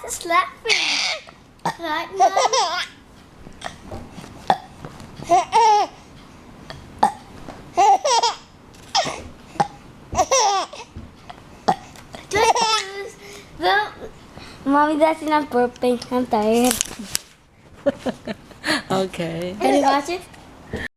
is laughing right now. Mommy, that's enough burping. I'm tired. Okay. Can you watch it?